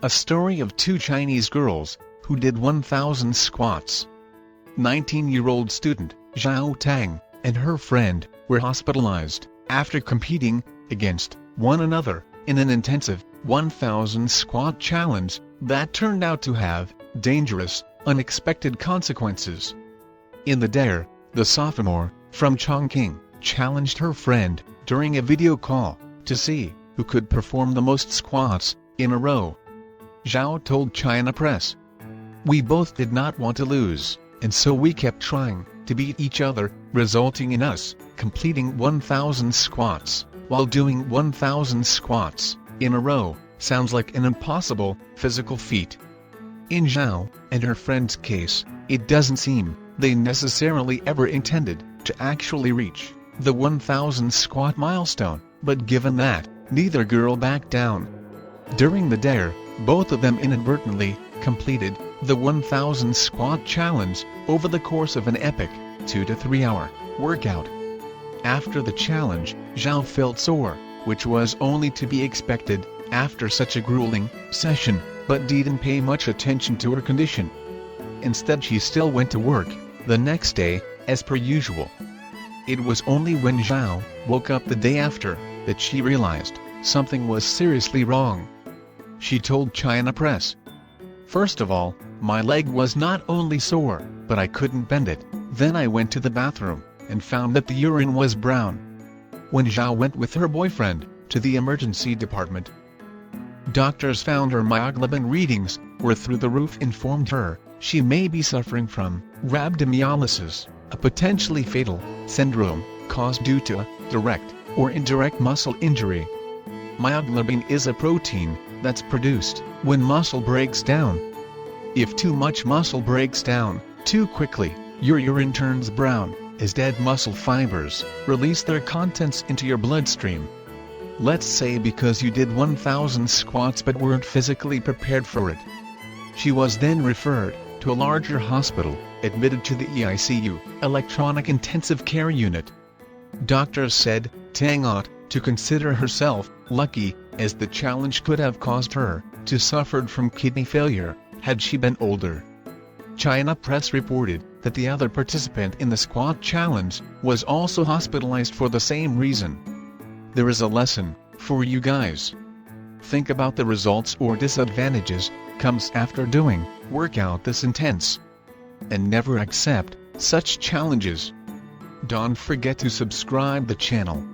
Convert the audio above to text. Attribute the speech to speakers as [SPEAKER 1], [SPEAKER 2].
[SPEAKER 1] A story of two Chinese girls who did 1,000 squats. 19-year-old student Xiao Tang and her friend were hospitalized after competing against one another in an intensive 1,000 squat challenge that turned out to have dangerous, unexpected consequences. In the dare, the sophomore from Chongqing challenged her friend during a video call to see who could perform the most squats in a row. Xiao told China Press, "We both did not want to lose, and so we kept trying to beat each other, resulting in us completing 1,000 squats. While doing 1,000 squats in a row sounds like an impossible physical feat. In Xiao and her friend's case, it doesn't seem they necessarily ever intended to actually reach the 1,000 squat milestone, but given that, neither girl backed down. During the dare, both of them inadvertently completed the 1,000 squat challenge over the course of an epic 2 to 3 hour workout. After the challenge, Xiao felt sore, which was only to be expected after such a grueling session, but didn't pay much attention to her condition. Instead, she still went to work the next day, as per usual. It was only when Xiao woke up the day after that she realized something was seriously wrong. She told China Press, "First of all, my leg was not only sore, but I couldn't bend it. Then I went to the bathroom and found that the urine was brown." When Xiao went with her boyfriend to the emergency department, doctors found her myoglobin readings were through the roof, informed her she may be suffering from rhabdomyolysis, a potentially fatal syndrome caused due to direct or indirect muscle injury. Myoglobin is a protein that's produced when muscle breaks down. If too much muscle breaks down too quickly, your urine turns brown, as dead muscle fibers release their contents into your bloodstream. Let's say because you did 1,000 squats but weren't physically prepared for it. She was then referred to a larger hospital, admitted to the EICU, Electronic Intensive Care Unit. Doctors said Tang ought to consider herself lucky, as the challenge could have caused her to suffer from kidney failure had she been older. China Press reported that the other participant in the squat challenge was also hospitalized for the same reason. There is a lesson for you guys. Think about the results or disadvantages comes after doing workout this intense, and never accept such challenges. Don't forget to subscribe the channel.